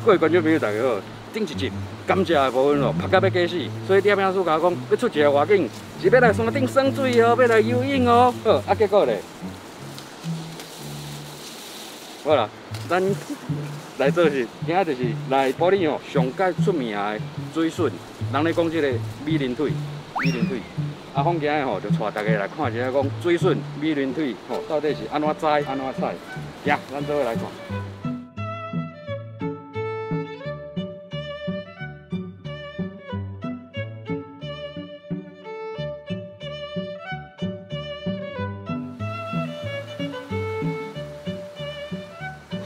各位观众朋友大家好，顶一集感谢的部分哦，拍到要假死，所以点名师甲我讲要出一个外景，是要来山顶耍水哦，要来游泳哦。好，啊结果咧，好啦，咱来做是，今仔就是来保你哦上界出名的水笋，人咧讲这个美人腿，美人腿。啊，放今日吼就带大家来看一下讲水笋、美人腿吼到底是安怎栽、安怎采，行，咱做伙来看。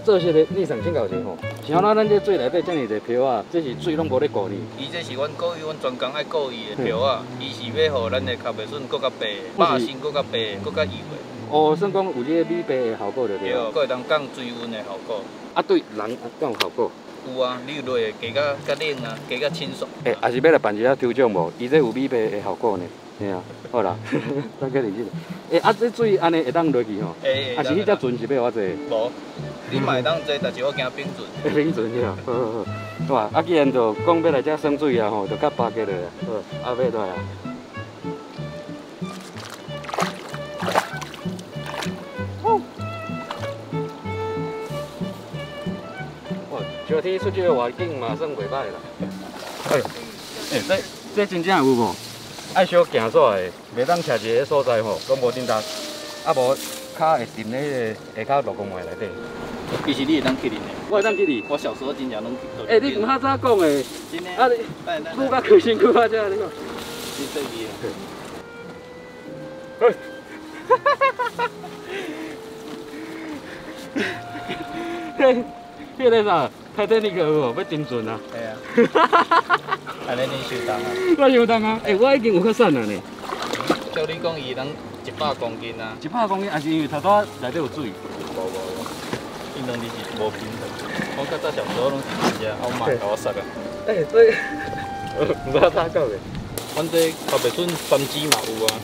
做些个，你上请教一下吼，像咱这水内底遮尔侪漂啊，这是水拢无咧顾你。伊这是阮顾伊，阮专工爱顾伊的漂啊，伊是要互咱的脚袂笋搁较白，肉身搁较白，搁较幼的。哦，算讲有这个美白的效果就对。对，搁会当降水温的效果。啊，对人敢有效果？有啊，你落的加较冷啊，加较清爽。也是要来办一下抽奖无？伊这有美白的效果呢。嘿啊，好啦，大家理解。啊，这水安尼会当落去吼？啊是迄只船是要偌济？无。 你嘛会当坐，但是我惊冰船。冰船呀，好好好，好啊！啊，既然就讲要来遮耍水啊吼，就较巴结了。好，啊，要来啊。哇，昨天出去的环境嘛算袂歹啦。哎呦，这真正有无？爱小行煞的，袂当徛一个所在吼，拢无顶搭，啊无脚会沉咧下骹落公园内底。 其实你会当去哩呢，我会当去哩。我小时候真正拢去。你唔较早讲的，真的啊你，拄甲去辛苦啊，遮你讲。你说伊啊。迄个啥，泰坦尼克有无？要沉船啊？系啊。安尼你受重啊？我受重啊！我已经有较瘦了呢。照你讲，伊能100公斤啊？100公斤，还是因为头拄内底有水？无。 运动力是无平衡，我较早小时候拢是真正好慢，甲我杀啊！所以唔知他讲的。阮这脚袂笋番薯嘛有啊。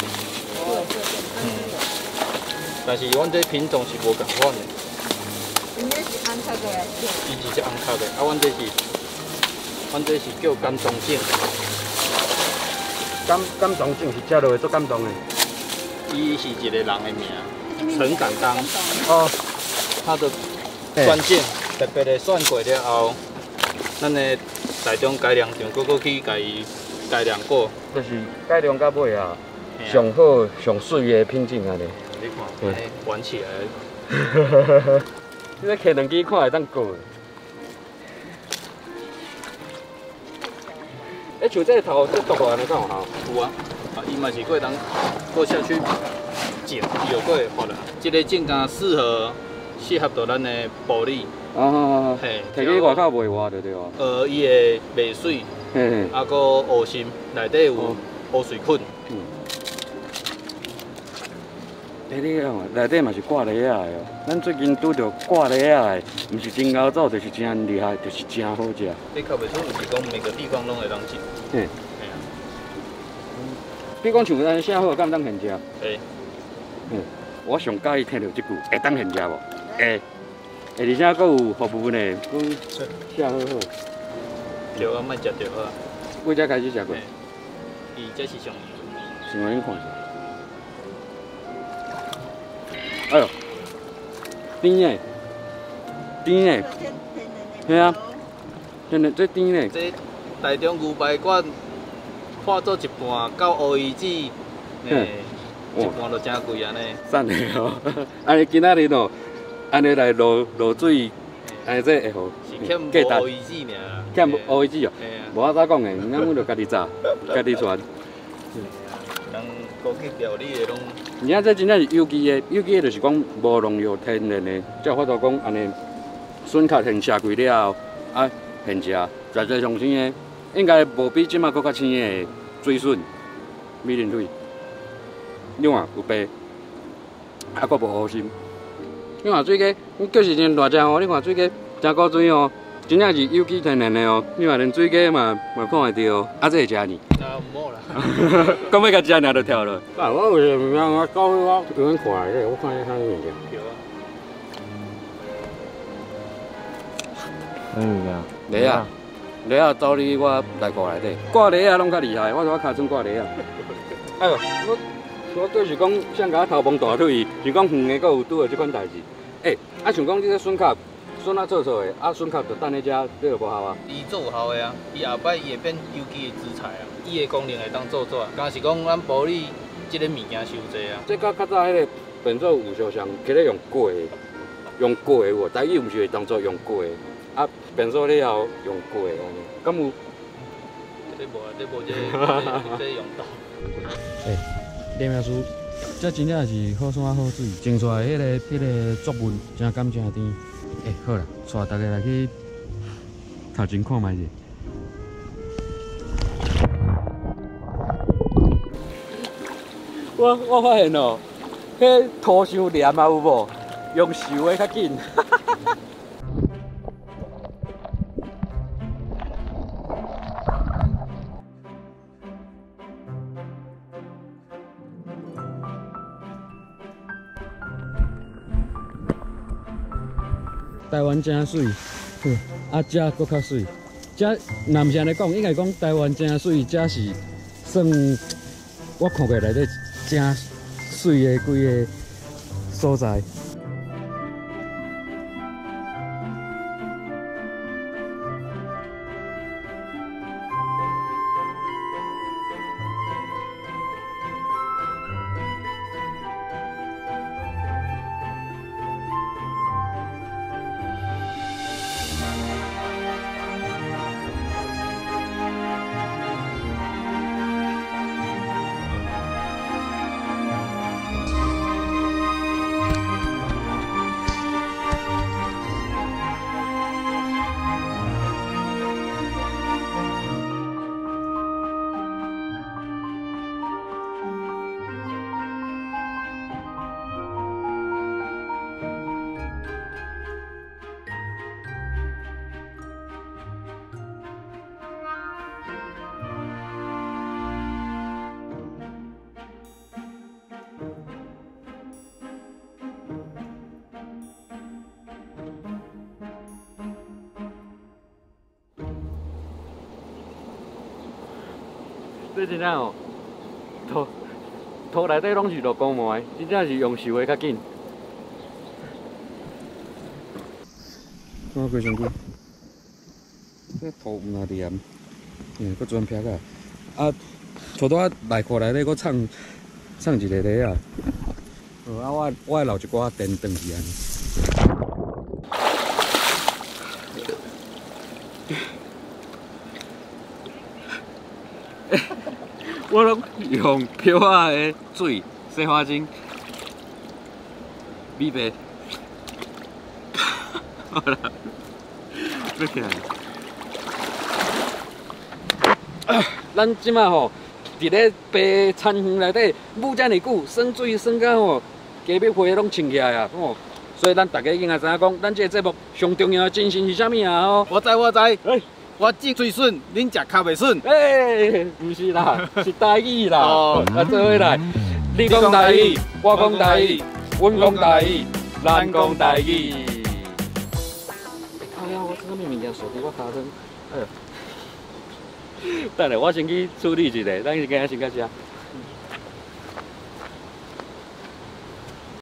但是阮这品种是无共款的。应该是红壳的。伊是只红壳的，啊，阮这是叫甘中正。甘中正是食落会做感动的。伊是一个人的名，陈敢当。哦。他的。 关键特别的选过了后，咱的台中改良场搁去甲伊改良过，就是改良到尾啊，上好上水的品种安尼。你看，玩起来。你咧摕两支看会当过。像这个头这剁安尼敢有效？有啊，伊嘛是过当过下去剪，有过会发的。这个种干适合到咱的玻璃。哦，嘿，摕去外口卖活就对啊。伊会卖水，啊，搁乌心，内底有乌水菌。你看，内底嘛是挂螺仔的哦。咱最近拄着挂螺仔的，毋是真熬走，就是真厉害，就是真好食。你靠袂出，毋是讲每个地方拢会当种。嘿。比如讲像咱写好，敢当现食？会。我上介意听到这句，会当现食无？会，而且佫有服务呢，讲写好好。对啊，莫食着好啊。几只开始食过？伊这是上。上完看下。哎呦，甜诶，甜诶，系啊，真的这甜诶。这台中牛排馆化做一半到乌鱼子，一半就真贵安尼。省的哦，安尼今仔日哦，安尼来落水，安尼这会好。是欠乌鱼子尔。欠乌鱼子哦。无我早讲的，咱阮就家己炸，家己传。人过去料理的拢。而且这真正是有机的，有机的就是讲无农药、天然的，才有法度讲安尼笋壳现下过了后，啊现食，实际上生的，应该无比即马搁较青的水笋、美人腿。你看有白，啊搁无乌心。你看水鸡，就是真大只哦！你看水鸡真古水哦，真正是有机天然的哦。你看连水鸡嘛看会到哦，啊这会食呢？啊唔好啦。讲要甲食，尔就跳了。啊，我有时让我搞我有人看的，我看一看物件。对啊。雷啊，雷啊，走你我内裤内底，挂雷啊拢较厉害，我骹准挂雷啊。哎呦，我就是讲，想甲我头毛大腿，是讲远的，阁有拄到即款代志。啊像讲你这笋壳，笋啊做的，啊笋壳就等咧遮，你就无效啊。伊做有效的啊，伊后摆伊会变有机的资材啊，伊的功能会当做纸，敢是讲咱保你即个物件伤济啊。这较早迄个变做有相像，起咧用过的，用过的喎，台语毋是会当做用过的，啊变做了后用过的安尼，敢有？这无啊，这无这用到。林秘书，这真正是好山好水，种出来迄个作物真甘真甜。好啦，带大家来去头前看卖者。我发现哦，迄土伤黏啊有无？用收的较紧。台湾真水，啊，遮搁较水。遮男生来讲，应该讲台湾真水，遮是算我看过内底真水的几个所在。这真正哦，土内底拢是落公毛的，真正是用收的较紧。看几身躯，这土唔哪黏，搁转撇个，啊，拖到内裤内底搁藏一个咧啊，我会留一寡电转去安尼。我拢用漂仔的水洗花精，米白。好啦，要起来。咱即马吼，伫咧白田园内底舞遮尔久，耍水耍到吼，家要花拢穿起来啊，吼。所以咱大家应该知影讲，咱这个节目上重要的精神是啥物啊？吼，我知。我种水笋，恁食较袂笋。不是啦，是台语啦。啊，做伙来，你讲台语，我讲台语，阮讲台语，咱讲台语。哎呀，我这个物件锁伫我骹上，哎呦！等下我先去处理一下，咱先先到这。